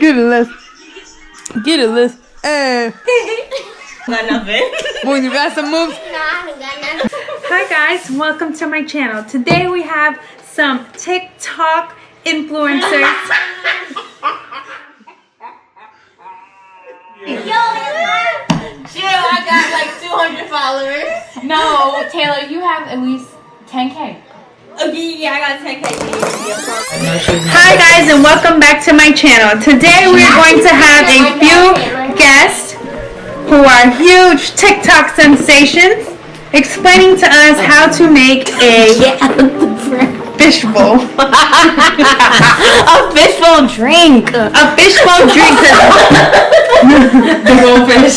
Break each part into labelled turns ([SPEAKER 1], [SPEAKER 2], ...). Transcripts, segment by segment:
[SPEAKER 1] Get a list. Get a list.
[SPEAKER 2] Got nothing.
[SPEAKER 1] Boy, you got some moves?
[SPEAKER 3] Hi guys, welcome to my channel. Today we have some TikTok influencers.
[SPEAKER 2] Chill, I got like 200 followers.
[SPEAKER 4] No, Taylor, you have at least 10K.
[SPEAKER 2] Okay, yeah, I got 10K.
[SPEAKER 3] Hi guys and welcome back to my channel. Today we are going to have a few guests who are huge TikTok sensations explaining to us how to make a fishbowl.
[SPEAKER 2] A fishbowl drink.
[SPEAKER 3] A fishbowl drink. The goldfish.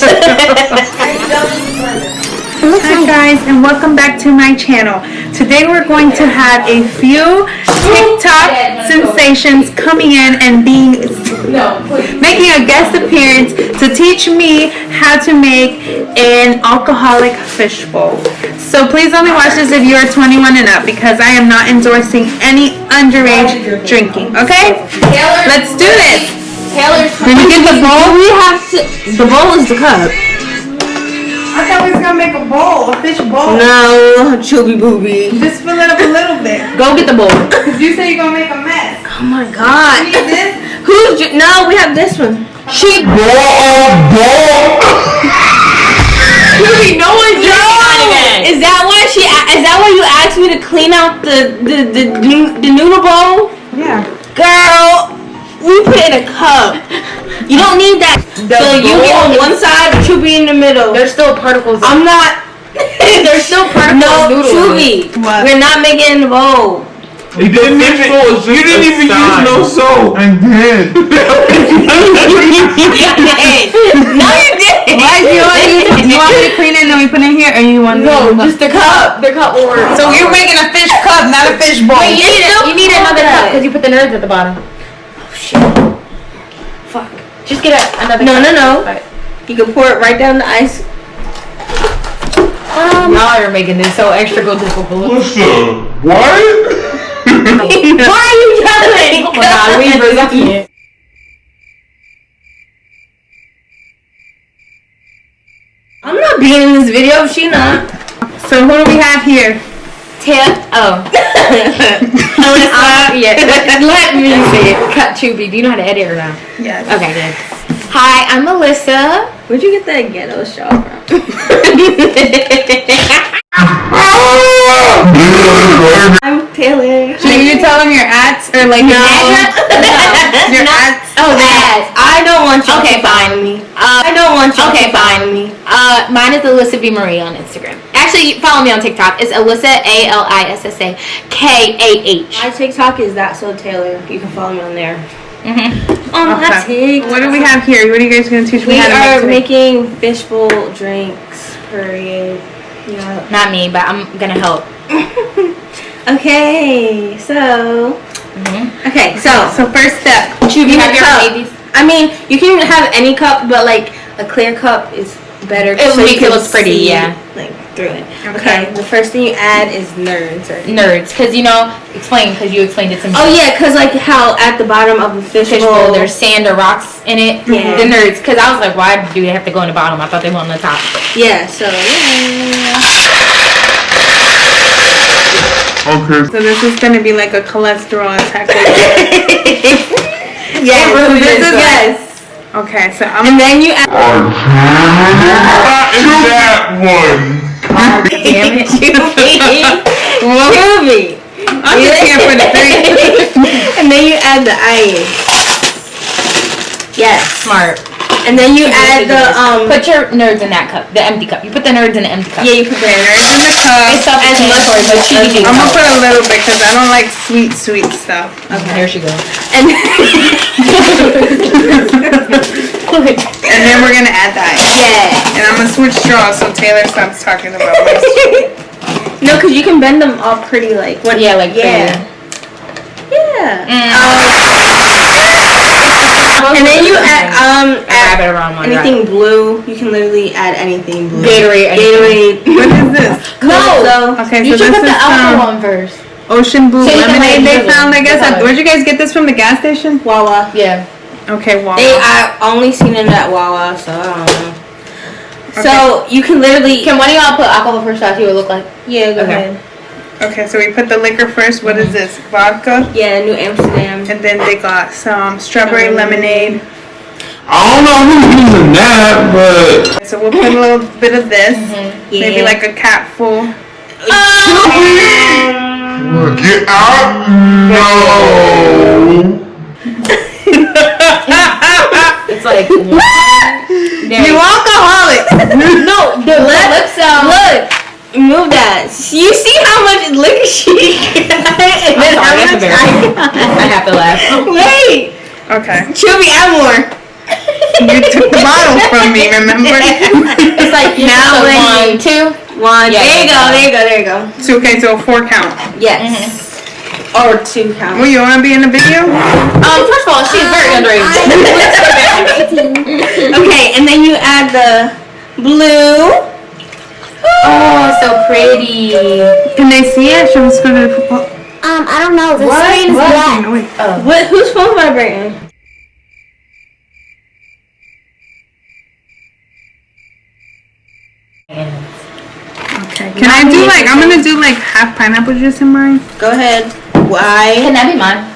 [SPEAKER 3] Hi guys and welcome back to my channel. Today we're going to have a few TikTok sensations coming in and making a guest appearance to teach me how to make an alcoholic fishbowl. So please only watch this if you are 21 and up because I am not endorsing any underage drinking. Okay? Let's do this.
[SPEAKER 2] Taylor,
[SPEAKER 3] When you get the bowl,
[SPEAKER 2] we have to. The bowl is the cup.
[SPEAKER 1] I thought we was gonna make a bowl, a fish bowl.
[SPEAKER 2] No, chubby booby.
[SPEAKER 1] Just fill it up a little bit.
[SPEAKER 2] Go get the bowl.
[SPEAKER 1] Cause you say you're gonna make a mess.
[SPEAKER 2] Oh my god.
[SPEAKER 1] You need this?
[SPEAKER 2] No, we have this one. Chubby, no one's Is that why Is that why you asked me to clean out the noodle bowl?
[SPEAKER 1] Yeah.
[SPEAKER 2] Girl, we put in a cup. You don't need that. So you get on one side, Chubby in the middle.
[SPEAKER 4] There's still particles.
[SPEAKER 2] I'm not.
[SPEAKER 4] There's still particles.
[SPEAKER 2] No,
[SPEAKER 4] noodles.
[SPEAKER 2] Chubby.
[SPEAKER 1] What?
[SPEAKER 2] We're not making the bowl.
[SPEAKER 5] You didn't even use no soap. I did.
[SPEAKER 2] No, you didn't.
[SPEAKER 1] Why you want me to clean it and then we put it in here, or you want
[SPEAKER 2] Just the cup. The cup will work.
[SPEAKER 1] So you're making a fish cup, not a fish bowl.
[SPEAKER 4] Wait, you need another cup because you put the nerds at the bottom.
[SPEAKER 2] Oh shit. Fuck.
[SPEAKER 4] Just get another
[SPEAKER 2] No,
[SPEAKER 4] cup.
[SPEAKER 2] no.
[SPEAKER 4] Right.
[SPEAKER 2] You can pour it right down the ice.
[SPEAKER 4] Y'all are making this so extra difficult.
[SPEAKER 5] Listen, what?
[SPEAKER 2] Why are you yelling?
[SPEAKER 4] Oh my god, we ain't it.
[SPEAKER 2] I'm not being in this video. She not.
[SPEAKER 1] So who do we have here?
[SPEAKER 4] Oh. Yeah. Let me see it. Cut Chubby. Do you know how to edit or not?
[SPEAKER 1] Yes.
[SPEAKER 4] Okay, good. Hi, I'm Melissa.
[SPEAKER 2] Where'd you get that ghetto shot from? I'm Taylor.
[SPEAKER 1] Should you tell them your ads or like your ads?
[SPEAKER 4] Oh, that.
[SPEAKER 2] I don't want you
[SPEAKER 4] Okay,
[SPEAKER 2] to follow
[SPEAKER 4] fine.
[SPEAKER 2] me. I don't want you
[SPEAKER 4] Okay,
[SPEAKER 2] to follow me.
[SPEAKER 4] Mine is Alyssa B. Marie on Instagram. Actually, follow me on TikTok. It's Alyssa ALISSA KAH.
[SPEAKER 2] My TikTok is that so Taylor. You can follow me on there.
[SPEAKER 4] Mm-hmm.
[SPEAKER 2] On my TikTok.
[SPEAKER 1] What do we have here? What are you guys gonna teach me
[SPEAKER 2] We
[SPEAKER 1] how to
[SPEAKER 2] are
[SPEAKER 1] make today?
[SPEAKER 2] making fishbowl drinks. Period. Yeah.
[SPEAKER 4] Not me, but I'm gonna help.
[SPEAKER 2] Okay, so. Okay, so.
[SPEAKER 1] So first step.
[SPEAKER 4] You
[SPEAKER 2] In
[SPEAKER 4] have
[SPEAKER 2] a
[SPEAKER 4] your
[SPEAKER 2] cup.
[SPEAKER 4] babies.
[SPEAKER 2] I mean, you can have any cup, but like a clear cup is better.
[SPEAKER 4] It
[SPEAKER 2] you
[SPEAKER 4] makes it
[SPEAKER 2] can
[SPEAKER 4] look pretty,
[SPEAKER 2] see,
[SPEAKER 4] yeah.
[SPEAKER 2] Like through it. Okay. The first thing you add is nerds. Right?
[SPEAKER 4] Nerds, because you explained it to me.
[SPEAKER 2] Oh yeah, cause like how at the bottom of a fishbowl
[SPEAKER 4] There's sand or rocks in it.
[SPEAKER 2] Yeah.
[SPEAKER 4] The nerds, because I was like, why do they have to go in the bottom? I thought they went on the top.
[SPEAKER 2] Yeah. So yeah.
[SPEAKER 5] Okay.
[SPEAKER 1] So this is gonna be like a cholesterol attack.
[SPEAKER 2] Yeah.
[SPEAKER 4] really
[SPEAKER 2] this
[SPEAKER 4] is,
[SPEAKER 2] is
[SPEAKER 4] though.
[SPEAKER 2] yes.
[SPEAKER 1] Okay, so
[SPEAKER 2] And then you add.
[SPEAKER 5] That one.
[SPEAKER 4] Damn it.
[SPEAKER 2] Chubby.
[SPEAKER 1] I'm just here for the three.
[SPEAKER 2] And then you add the ice. Yes.
[SPEAKER 4] Smart.
[SPEAKER 2] And then you add the
[SPEAKER 4] Put your nerds in that cup, the empty cup. You put the nerds in the empty cup.
[SPEAKER 2] Yeah, you put the nerds in the
[SPEAKER 4] It's
[SPEAKER 2] cup.
[SPEAKER 4] self-explanatory, but she needs
[SPEAKER 1] I'm gonna
[SPEAKER 4] help.
[SPEAKER 1] put a little bit because I don't like sweet stuff.
[SPEAKER 4] Okay, here she goes.
[SPEAKER 2] And
[SPEAKER 1] And then we're gonna add the ice.
[SPEAKER 2] yeah.
[SPEAKER 1] And I'm gonna switch straws so Taylor stops talking about my
[SPEAKER 2] No, cause you can bend them all pretty like. What?
[SPEAKER 4] Yeah, like
[SPEAKER 2] Yeah.
[SPEAKER 4] pretty.
[SPEAKER 2] Yeah. And then you add
[SPEAKER 4] wrap it around my
[SPEAKER 2] anything blue. You can literally add anything blue.
[SPEAKER 4] Gatorade.
[SPEAKER 2] Gatorade.
[SPEAKER 1] What is this?
[SPEAKER 2] No.
[SPEAKER 1] Okay,
[SPEAKER 4] You
[SPEAKER 1] so
[SPEAKER 4] should
[SPEAKER 1] this
[SPEAKER 4] put the
[SPEAKER 1] is
[SPEAKER 4] alcohol one first.
[SPEAKER 1] Ocean Blue
[SPEAKER 4] So you can
[SPEAKER 1] lemonade
[SPEAKER 4] make
[SPEAKER 1] they
[SPEAKER 4] it
[SPEAKER 1] found, I guess.
[SPEAKER 4] color.
[SPEAKER 1] Where'd you guys get this from? The gas station?
[SPEAKER 2] Wawa.
[SPEAKER 4] Yeah.
[SPEAKER 3] Okay, Wawa.
[SPEAKER 2] I only seen it at Wawa, so I don't know. So you can literally.
[SPEAKER 4] Can one of y'all put alcohol first so I see what it look like?
[SPEAKER 2] Yeah, go
[SPEAKER 4] Okay.
[SPEAKER 2] ahead.
[SPEAKER 3] Okay, so we put the liquor first. What is this? Vodka.
[SPEAKER 2] Yeah, New Amsterdam.
[SPEAKER 3] And then they got some strawberry lemonade.
[SPEAKER 5] I don't know who's using that, but
[SPEAKER 3] So we'll put a little bit of this. Maybe
[SPEAKER 2] Yeah.
[SPEAKER 3] like a cap full.
[SPEAKER 5] get out. No.
[SPEAKER 4] It's like
[SPEAKER 3] You alcoholic.
[SPEAKER 4] no, the lip sound.
[SPEAKER 2] Look, move that. You see how much liquor she got? And then how
[SPEAKER 4] Sorry, that's
[SPEAKER 2] much
[SPEAKER 4] embarrassing. I have to laugh.
[SPEAKER 2] Wait,
[SPEAKER 3] Okay.
[SPEAKER 2] Chubby, add more.
[SPEAKER 3] You took the bottle from me, remember?
[SPEAKER 4] It's like
[SPEAKER 2] Now
[SPEAKER 4] now
[SPEAKER 2] when
[SPEAKER 4] 1, 2.
[SPEAKER 2] One.
[SPEAKER 4] Yeah,
[SPEAKER 2] there you go.
[SPEAKER 4] there
[SPEAKER 2] There you go. There you go.
[SPEAKER 3] So, okay, so 4 count.
[SPEAKER 2] Yes. Or 2 count.
[SPEAKER 3] Well, you want to be in the video?
[SPEAKER 4] First of all, she's very underage.
[SPEAKER 2] Okay, and then you add the blue.
[SPEAKER 4] Oh, so pretty.
[SPEAKER 3] Can they see it? Should we screw to the...
[SPEAKER 6] I don't know. The screen is black.
[SPEAKER 3] No, wait.
[SPEAKER 2] What? Whose phone vibrating?
[SPEAKER 3] Okay. Can I do like, I'm going to do like half pineapple juice in mine?
[SPEAKER 2] Go ahead. Why?
[SPEAKER 4] Can that be mine?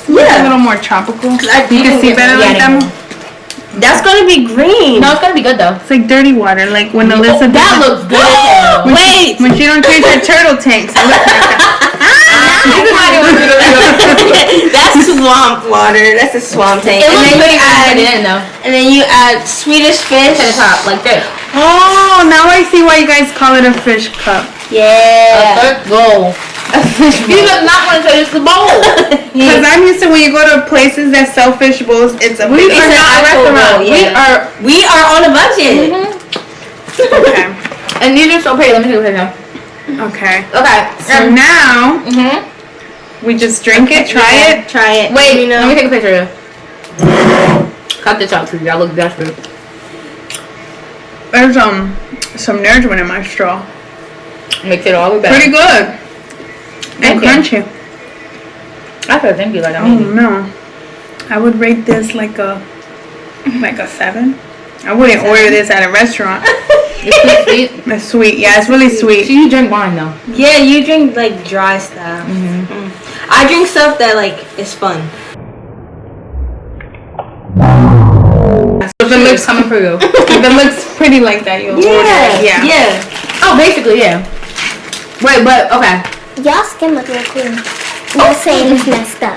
[SPEAKER 3] A little more tropical.
[SPEAKER 2] I
[SPEAKER 3] You can see better like that?
[SPEAKER 2] That's gonna be green.
[SPEAKER 4] No, it's gonna be good though.
[SPEAKER 3] It's like dirty water, like when Alyssa
[SPEAKER 4] That
[SPEAKER 3] does
[SPEAKER 4] looks good. as hell.
[SPEAKER 2] Wait.
[SPEAKER 3] when she don't change her turtle tanks. It looks like that.
[SPEAKER 2] That's swamp water. That's a swamp tank.
[SPEAKER 4] It
[SPEAKER 2] And
[SPEAKER 4] looks
[SPEAKER 2] then
[SPEAKER 4] pretty
[SPEAKER 2] you
[SPEAKER 4] good
[SPEAKER 2] add,
[SPEAKER 4] in though.
[SPEAKER 2] and then you add Swedish fish.
[SPEAKER 4] To the top, like this.
[SPEAKER 3] Oh, now I see why you guys call it a fish cup.
[SPEAKER 2] Yeah.
[SPEAKER 4] Go. You does not want to say it's the bowl.
[SPEAKER 3] Because I'm used to when you go to places that sell fish bowls, it's a big
[SPEAKER 2] It's an actual bowl, yeah. We are on a budget.
[SPEAKER 3] Okay.
[SPEAKER 4] And these are so pretty. Let me see what they know.
[SPEAKER 3] Okay.
[SPEAKER 4] Okay.
[SPEAKER 3] So now we just drink it, try it.
[SPEAKER 2] Try it.
[SPEAKER 4] Wait,
[SPEAKER 2] You know.
[SPEAKER 4] let me take a picture of you. Cut this out because y'all look desperate.
[SPEAKER 3] There's some nourishment in my straw.
[SPEAKER 4] Makes it all the better.
[SPEAKER 3] Pretty good. And
[SPEAKER 4] Okay.
[SPEAKER 3] crunchy.
[SPEAKER 4] I could think you like
[SPEAKER 3] Oh no. I would rate this like a 7. I wouldn't order this at a restaurant.
[SPEAKER 4] It's sweet.
[SPEAKER 3] It's sweet. Yeah, it's really
[SPEAKER 4] So
[SPEAKER 3] sweet.
[SPEAKER 4] you drink wine though.
[SPEAKER 2] Yeah, you drink like dry stuff. I drink stuff that like is fun.
[SPEAKER 3] If it looks
[SPEAKER 4] coming for you.
[SPEAKER 3] if it looks pretty like that, you'll order it.
[SPEAKER 2] Yeah.
[SPEAKER 4] Oh, basically, yeah. Wait, but okay.
[SPEAKER 6] Y'all skin look real clean. You're saying it's messed up.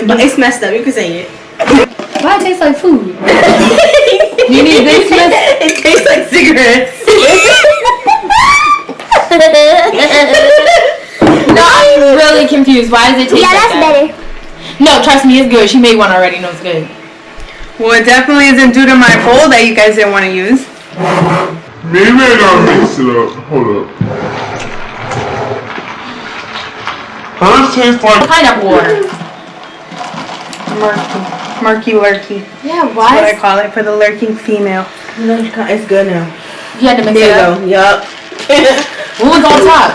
[SPEAKER 2] But it's messed up. You can say it.
[SPEAKER 4] Why it tastes like food?
[SPEAKER 2] You need this mess? It tastes like cigarettes.
[SPEAKER 4] No, I'm really confused. Why does it taste
[SPEAKER 6] Yeah,
[SPEAKER 4] like
[SPEAKER 6] that's
[SPEAKER 4] that?
[SPEAKER 6] better.
[SPEAKER 4] No, trust me, it's good. She made one already. No, it's good.
[SPEAKER 3] Well, it definitely isn't due to my bowl that you guys didn't want to use.
[SPEAKER 5] maybe I gotta mix it up. Hold up. Hers tastes like
[SPEAKER 4] Pineapple water.
[SPEAKER 3] Murky lurky.
[SPEAKER 4] Yeah,
[SPEAKER 3] That's what I
[SPEAKER 4] why?
[SPEAKER 3] call it for the lurking female.
[SPEAKER 2] It's good now.
[SPEAKER 4] You had to mix
[SPEAKER 2] There
[SPEAKER 4] it
[SPEAKER 2] you
[SPEAKER 4] up.
[SPEAKER 2] go. Yup.
[SPEAKER 4] What was on top?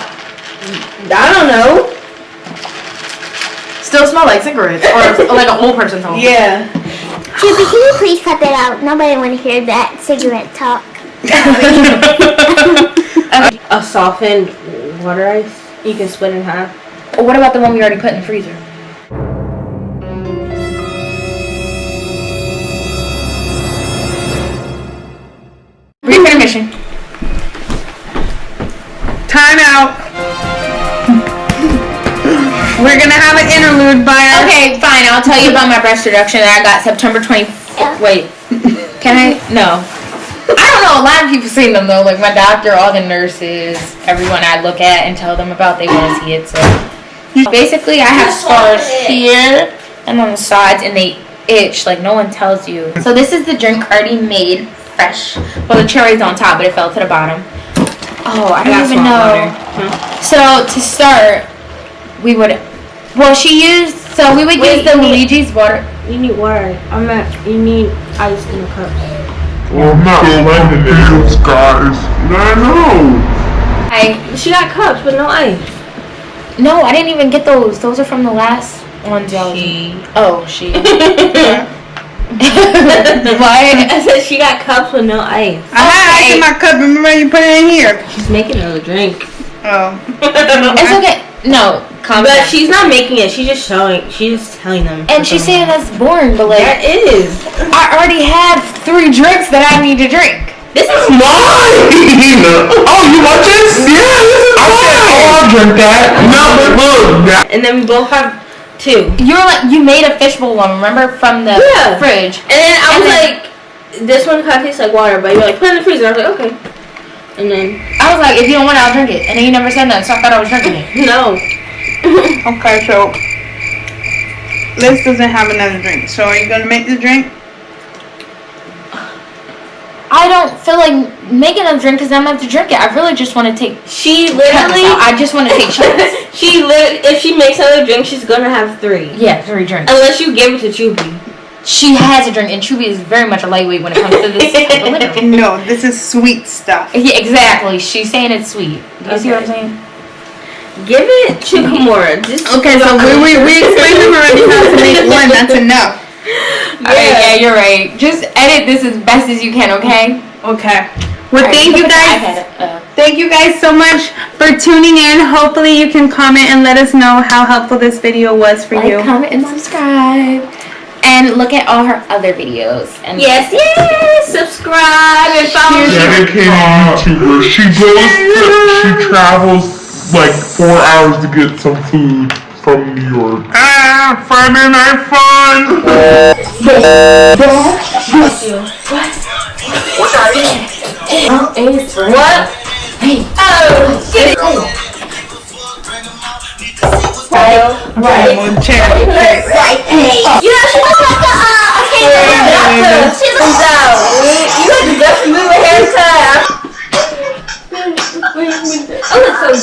[SPEAKER 2] I don't know.
[SPEAKER 4] Still smell like cigarettes or like an old person's home.
[SPEAKER 2] Yeah.
[SPEAKER 6] Chippy, can you please cut that out? Nobody want to hear that cigarette talk.
[SPEAKER 2] A softened water ice. You can split in half.
[SPEAKER 4] Or what about the one we already put in the freezer? Brief intermission.
[SPEAKER 3] Time out. We're gonna have an interlude by our.
[SPEAKER 4] Okay, fine. I'll tell you about my breast reduction that I got September 20. Wait, can I? No. I don't know. A lot of people seen them though. Like my doctor, all the nurses, everyone I look at and tell them about, they want to see it. So basically, I have scars here and on the sides, and they itch like no one tells you. So this is the drink already made fresh. Well, the cherry's on top, but it fell to the bottom. Oh, I don't even know. So to start, we would. Well, we would use the Luigi's water.
[SPEAKER 2] You need water. You need ice in the cups.
[SPEAKER 5] well, I'm not blending these guys. I know.
[SPEAKER 2] She got cups, but no ice.
[SPEAKER 4] No, I didn't even get those. Those are from the last ones y'all. Oh, she.
[SPEAKER 2] I said she got cups with no ice.
[SPEAKER 3] I had ice in my cup. Remember you put it in here?
[SPEAKER 2] She's making another drink.
[SPEAKER 3] Oh.
[SPEAKER 4] It's okay. No, calm down.
[SPEAKER 2] But she's not making it. She's just showing. She's just telling them.
[SPEAKER 4] And she's saying that's boring, but like
[SPEAKER 2] That is.
[SPEAKER 4] I already have 3 drinks that I need to drink.
[SPEAKER 2] This is
[SPEAKER 5] Mine! Oh, you want this? Yeah, this is mine! I'll drink that. No, but look.
[SPEAKER 2] And then we both have 2.
[SPEAKER 4] You made a fishbowl one, remember, from the fridge.
[SPEAKER 2] And then I
[SPEAKER 4] And
[SPEAKER 2] was
[SPEAKER 4] then-
[SPEAKER 2] like, this one kind of tastes like water, but you're like, put it in the freezer. I was like, okay. And then,
[SPEAKER 4] I was like, if you don't want it, I'll drink it. And then you never said that, so I thought I was drinking it.
[SPEAKER 2] no.
[SPEAKER 3] Okay, so Liz doesn't have another drink. So are you gonna make the drink?
[SPEAKER 4] I don't feel like making a drink because I'm gonna have to drink it. I really just want to take.
[SPEAKER 2] She literally,
[SPEAKER 4] I just want to take shots.
[SPEAKER 2] if she makes another drink, she's gonna have 3.
[SPEAKER 4] Yeah, 3 drinks.
[SPEAKER 2] Unless you give it to Chubby.
[SPEAKER 4] She has a drink, and Chubby is very much a lightweight when it comes to this type of liquor.
[SPEAKER 3] No, this is sweet stuff.
[SPEAKER 4] Yeah, exactly. She's saying it's sweet. Do you see what I'm saying?
[SPEAKER 2] Give it to Kimura. Just
[SPEAKER 3] Okay, so we explained to her already how to make one. That's enough.
[SPEAKER 4] Alright, yeah, you're right. Just edit this as best as you can, okay?
[SPEAKER 3] Okay. Well,
[SPEAKER 4] Alright,
[SPEAKER 3] thank you
[SPEAKER 4] look at
[SPEAKER 3] guys.
[SPEAKER 4] the iPad.
[SPEAKER 3] Thank you guys so much for tuning in. Hopefully you can comment and let us know how helpful this video was for you.
[SPEAKER 4] Like, comment, and subscribe. And look at all her other videos. And
[SPEAKER 2] yes, subscribe and follow.
[SPEAKER 5] Dedicated YouTuber. She travels like 4 hours to get some food from New York. Friday Night Fun!
[SPEAKER 2] What?
[SPEAKER 4] Hey.
[SPEAKER 2] Oh, get it.
[SPEAKER 3] Right. One chair.
[SPEAKER 2] You know, she looks like a she looks out. You had to just move a haircut. I look so